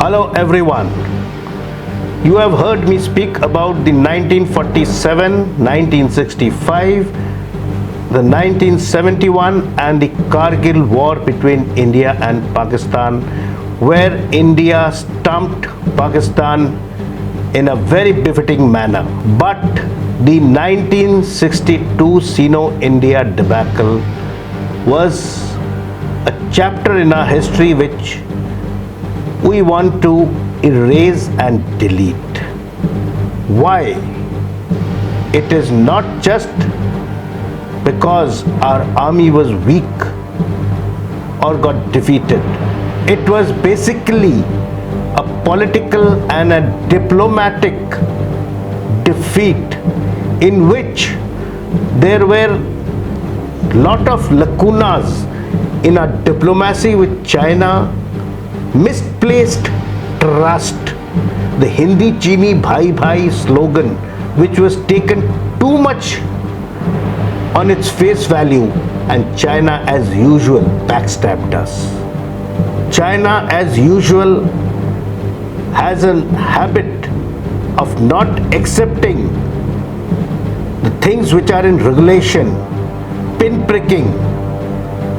Hello everyone. You have heard me speak about the 1947, 1965, the 1971 and the Kargil war between India and Pakistan, where India stumped Pakistan in a very befitting manner. But the 1962 Sino-India debacle was a chapter in our history which we want to erase and delete. Why? It is not just because our army was weak or got defeated. It was basically a political and a diplomatic defeat in which there were lot of lacunas in our diplomacy with China, misplaced trust, the Hindi Chini Bhai Bhai slogan, which was taken too much on its face value, and China as usual backstabbed us. China as usual has a habit of not accepting the things which are in regulation, pinpricking,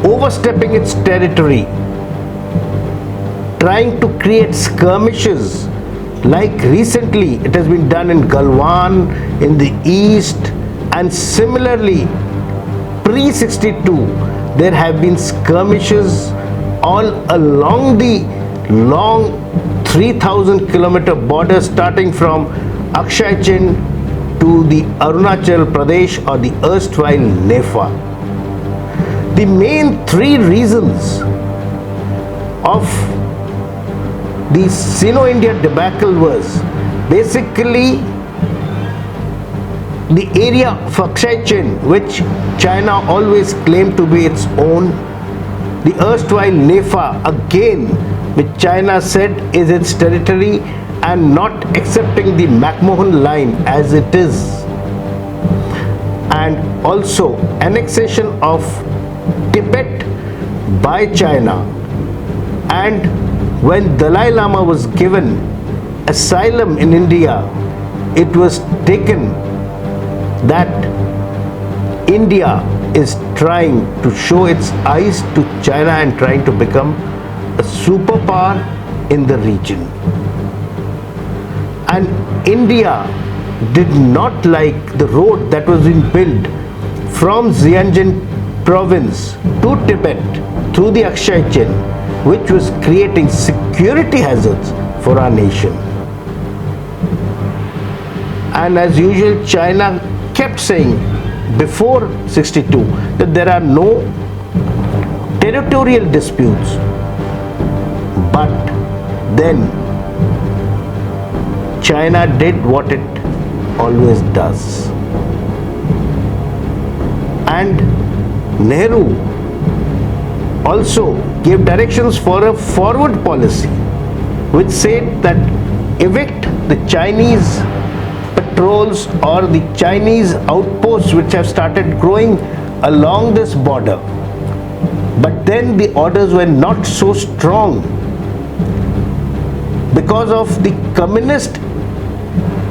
overstepping its territory, trying to create skirmishes like recently it has been done in Galwan in the east, and similarly pre-62 there have been skirmishes all along the long 3,000 kilometer border starting from Akshay Chin to the Arunachal Pradesh or the erstwhile Nepal. The main three reasons of the Sino-India debacle was basically the area of Akshay Chin, which China always claimed to be its own, the erstwhile Nepal again, which China said is its territory, and not accepting the McMahon line as it is, and also annexation of Tibet by China. And when Dalai Lama was given asylum in India, it was taken that India is trying to show its eyes to China and trying to become a superpower in the region. And India did not like the road that was being built from Xinjiang province to Tibet through the Akshay Chin, which was creating security hazards for our nation. And as usual, China kept saying before 62 that there are no territorial disputes. But then China did what it always does. And Nehru also gave directions for a forward policy which said that evict the Chinese patrols or the Chinese outposts which have started growing along this border. But then the orders were not so strong because of the communist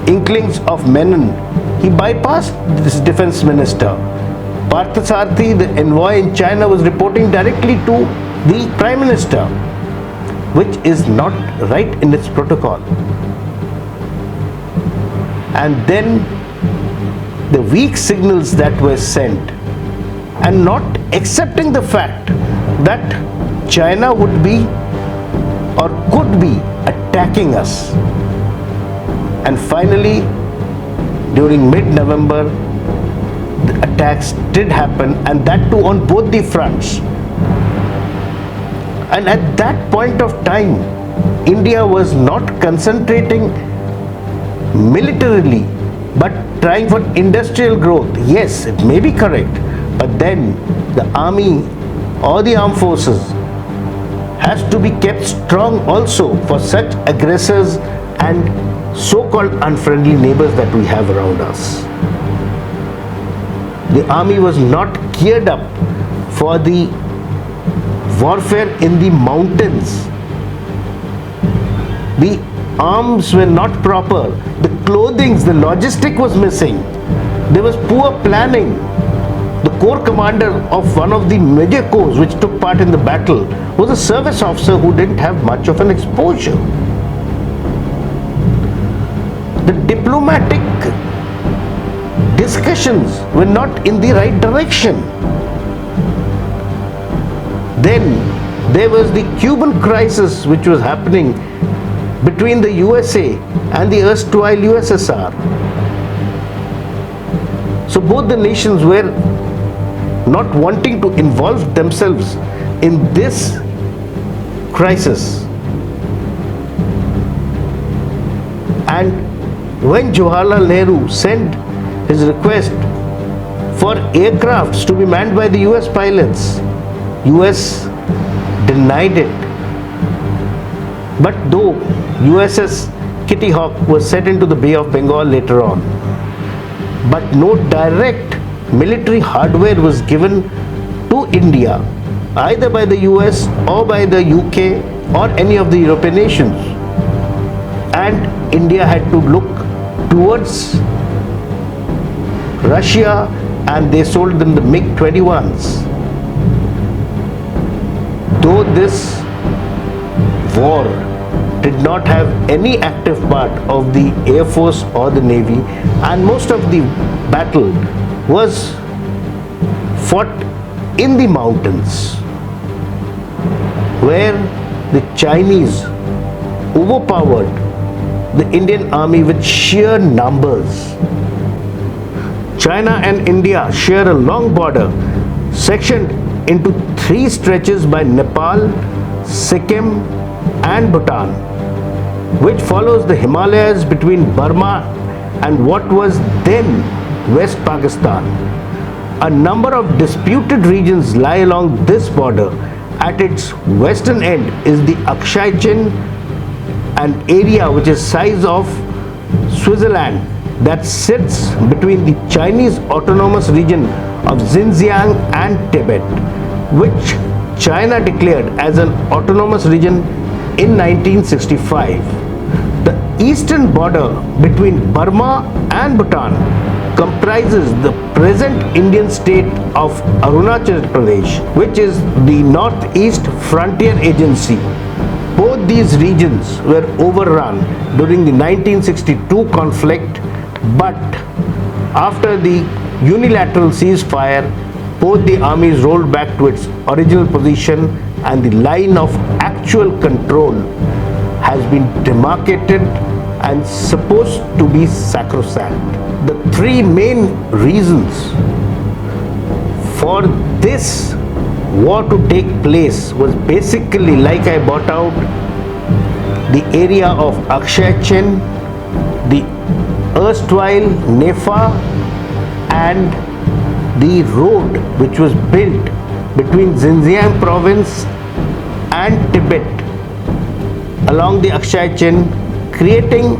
inklings of Menon. He bypassed this defense minister. Parthasarathi, the envoy in China, was reporting directly to the Prime Minister, which is not right in its protocol. And then the weak signals that were sent, and not accepting the fact that China would be or could be attacking us. And finally, during mid-November, the attacks did happen, and that too on both the fronts. And at that point of time, India was not concentrating militarily but trying for industrial growth. Yes, it may be correct, but then the army or the armed forces has to be kept strong also for such aggressors and so-called unfriendly neighbors that we have around us. The army was not geared up for the warfare in the mountains The arms were not proper. The clothing, the logistic was missing. There was poor planning. The corps commander of one of the major corps which took part in the battle was a service officer who didn't have much of an exposure. The diplomatic discussions were not in the right direction. Then there was the Cuban crisis which was happening between the USA and the erstwhile USSR. So both the nations were not wanting to involve themselves in this crisis. And when Jawaharlal Nehru sent his request for aircrafts to be manned by the US pilots, US denied it. But though USS Kitty Hawk was set into the Bay of Bengal later on, but no direct military hardware was given to India either by the US or by the UK or any of the European nations. And India had to look towards Russia, and they sold them the MiG-21s. Though this war did not have any active part of the Air Force or the Navy, and most of the battle was fought in the mountains, where the Chinese overpowered the Indian army with sheer numbers. China and India share a long border sectioned into 3 stretches by Nepal, Sikkim and Bhutan, which follows the Himalayas between Burma and what was then West Pakistan. A number of disputed regions lie along this border. At its western end is the Aksai Chin, an area which is size of Switzerland, that sits between the Chinese autonomous region of Xinjiang and Tibet, which China declared as an autonomous region in 1965. The eastern border between Burma and Bhutan comprises the present Indian state of Arunachal Pradesh, which is the Northeast Frontier Agency. Both these regions were overrun during the 1962 conflict, but after the unilateral ceasefire, both the armies rolled back to its original position, and the line of actual control has been demarcated and supposed to be sacrosanct. The 3 main reasons for this war to take place was basically, like I brought out, the area of Aksai Chin, the erstwhile Nefa, and the road which was built between Xinjiang province and Tibet along the Aksai Chin, creating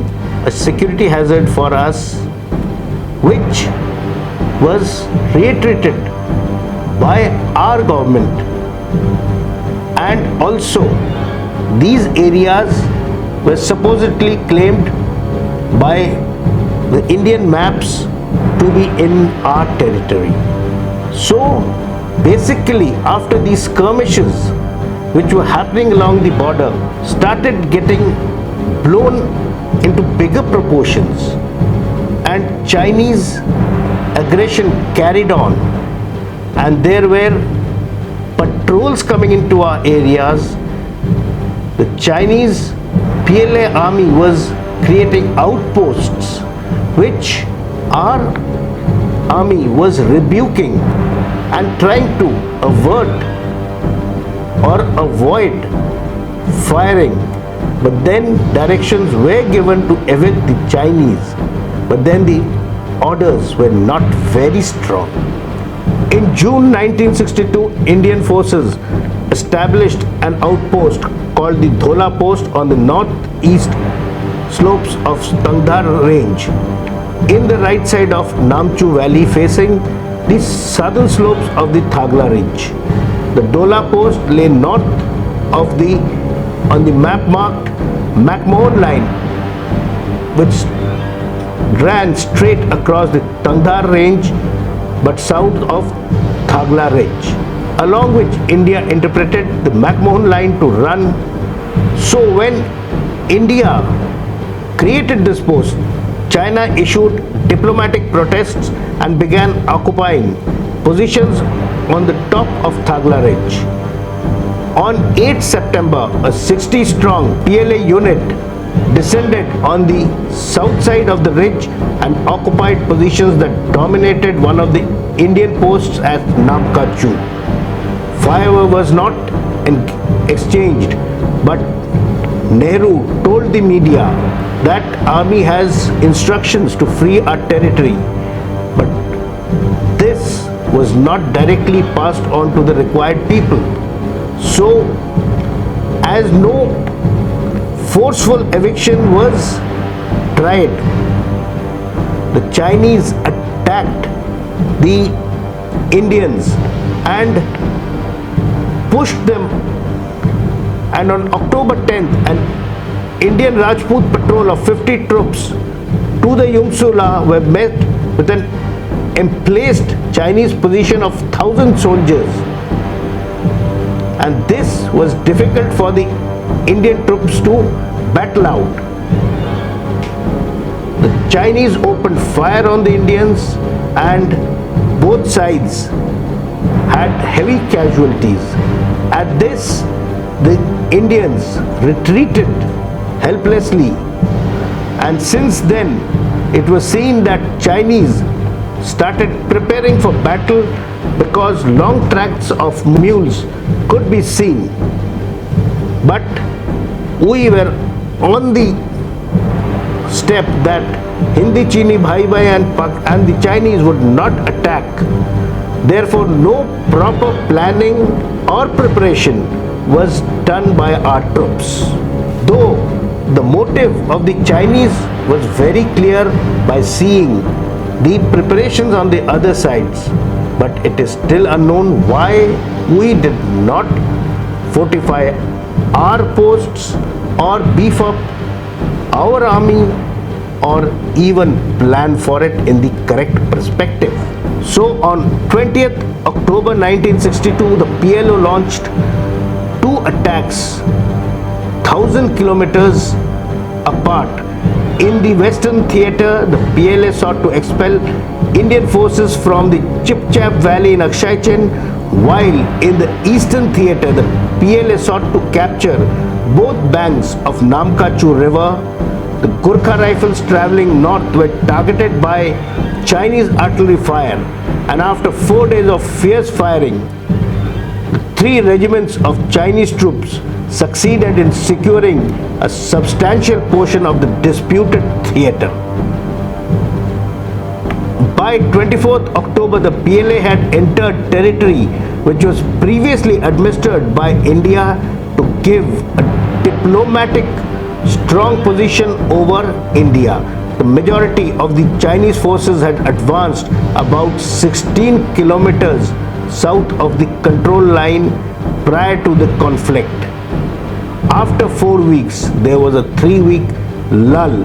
a security hazard for us, which was reiterated by our government. And also these areas were supposedly claimed by the Indian maps to be in our territory. So basically, after these skirmishes which were happening along the border started getting blown into bigger proportions, and Chinese aggression carried on, and there were patrols coming into our areas, the Chinese PLA army was creating outposts which our army was rebuking and trying to avert or avoid firing. But then directions were given to evict the Chinese, but then the orders were not very strong. In June 1962, Indian forces established an outpost called the Dhola Post on the northeast slopes of Tangdar range, in the right side of Namchu Valley, facing the southern slopes of the Thagla Ridge. The Dhola Post lay north of the on the map marked McMahon Line, which ran straight across the Tangdar range but south of Thagla Ridge, along which India interpreted the McMahon Line to run. So when India created this post, China issued diplomatic protests and began occupying positions on the top of Thagla Ridge. On 8 September, a 60-strong PLA unit descended on the south side of the ridge and occupied positions that dominated one of the Indian posts at Namkachu. Fire was not exchanged, but Nehru told the media that army has instructions to free our territory, but this was not directly passed on to the required people. So, as no forceful eviction was tried, the Chinese attacked the Indians and pushed them, and on October 10th an Indian Rajput patrol of 50 troops to the Yungsula were met with an emplaced Chinese position of 1,000 soldiers, and this was difficult for the Indian troops to battle out. The Chinese opened fire on the Indians and both sides had heavy casualties. At this, the Indians retreated helplessly, and since then it was seen that Chinese started preparing for battle because long tracks of mules could be seen. But we were on the step that Hindi Chini Bhai Bhai and the Chinese would not attack. Therefore, no proper planning or preparation was done by our troops. Though the motive of the Chinese was very clear by seeing the preparations on the other sides, but it is still unknown why we did not fortify our posts or beef up our army or even plan for it in the correct perspective. So on 20th October 1962, the PLO launched two attacks 1,000 kilometers apart. In the Western Theatre, the PLA sought to expel Indian forces from the Chipchap Valley in Aksai Chin, while in the Eastern Theatre, the PLA sought to capture both banks of Namkachu River. The Gurkha rifles travelling north were targeted by Chinese artillery fire, and after 4 days of fierce firing, the 3 regiments of Chinese troops succeeded in securing a substantial portion of the disputed theatre. By 24th October, the PLA had entered territory which was previously administered by India to give a diplomatic strong position over India. The majority of the Chinese forces had advanced about 16 kilometers south of the control line prior to the conflict. After 4 weeks, there was a 3-week lull.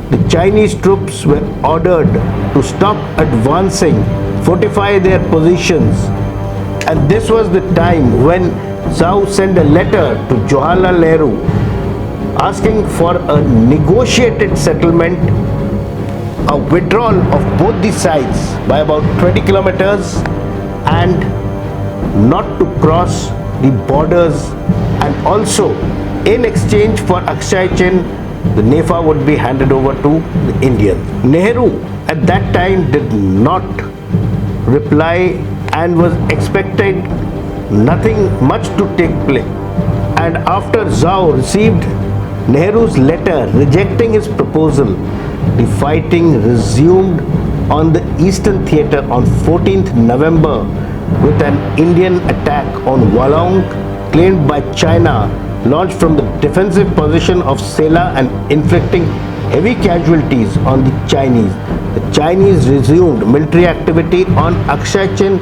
The Chinese troops were ordered to stop advancing, fortify their positions, and this was the time when Zhao sent a letter to Jawaharlal Nehru asking for a negotiated settlement, a withdrawal of both the sides by about 20 kilometers, and not to cross the borders, and also in exchange for Aksai Chin, the NEFA would be handed over to the Indians. Nehru at that time did not reply and was expected nothing much to take place. And after Zhao received Nehru's letter rejecting his proposal, the fighting resumed on the Eastern Theatre on 14th November with an Indian attack on Walong claimed by China, launched from the defensive position of Sela and inflicting heavy casualties on the Chinese. The Chinese resumed military activity on Aksai Chin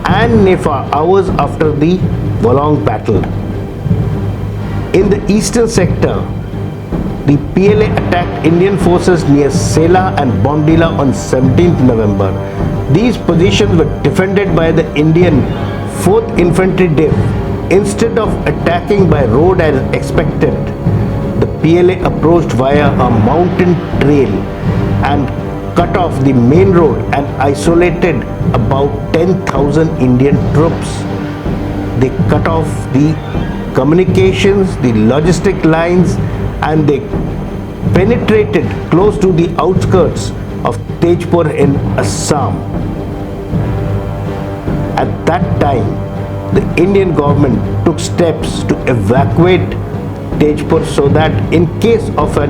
and Nefa hours after the Walong battle. In the eastern sector, the PLA attacked Indian forces near Sela and Bondila on 17th November. These positions were defended by the Indian 4th Infantry Div. Instead of attacking by road as expected, the PLA approached via a mountain trail and cut off the main road and isolated about 10,000 Indian troops. They cut off the communications, the logistic lines, and they penetrated close to the outskirts of Tejpur in Assam. At that time, the Indian government took steps to evacuate Tejpur so that in case of a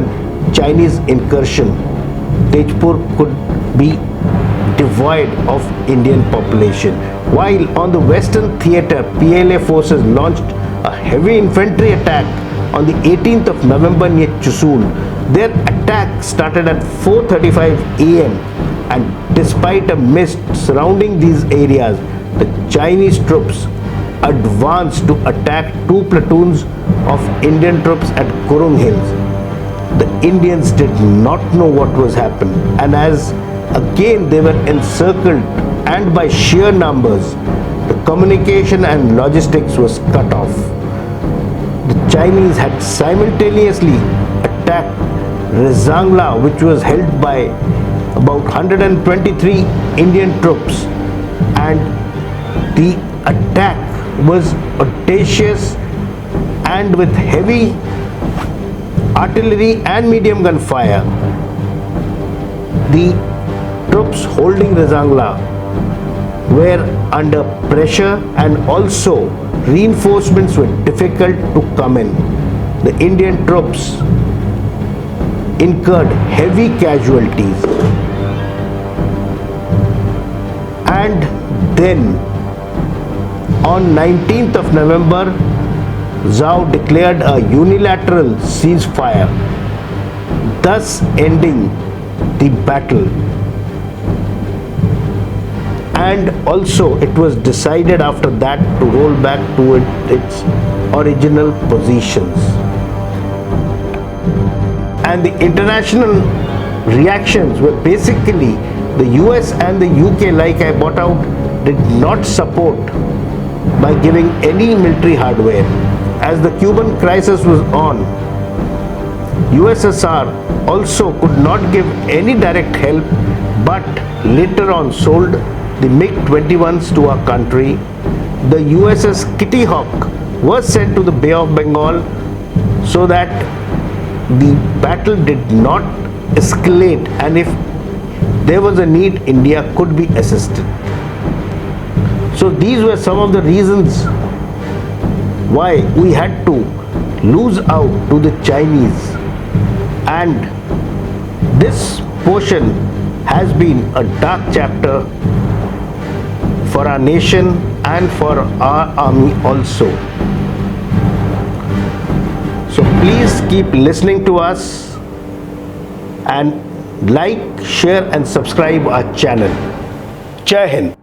Chinese incursion, Tejpur could be devoid of Indian population. While on the western theatre, PLA forces launched a heavy infantry attack on the 18th of November near Chusul. Their attack started at 4:35 am, and despite a mist surrounding these areas, the Chinese troops advanced to attack 2 platoons of Indian troops at Kurung Hills. The Indians did not know what was happening, and as again they were encircled, and by sheer numbers, the communication and logistics was cut off. The Chinese had simultaneously attacked Rezangla, which was held by about 123 Indian troops, and the attack was audacious and with heavy artillery and medium gun fire. The troops holding Rezangla were under pressure, and also reinforcements were difficult to come in. The Indian troops incurred heavy casualties, and then on 19th of November, Zhao declared a unilateral ceasefire, thus ending the battle. And also it was decided after that to roll back to its original positions. And the international reactions were basically the US and the UK, like I brought out, did not support by giving any military hardware. As the Cuban crisis was on, USSR also could not give any direct help, but later on sold the MiG-21s to our country. The USS Kitty Hawk was sent to the Bay of Bengal so that the battle did not escalate, and if there was a need, India could be assisted. So these were some of the reasons why we had to lose out to the Chinese, and this portion has been a dark chapter for our nation and for our army also. So please keep listening to us and like, share and subscribe our channel. Jai Hind.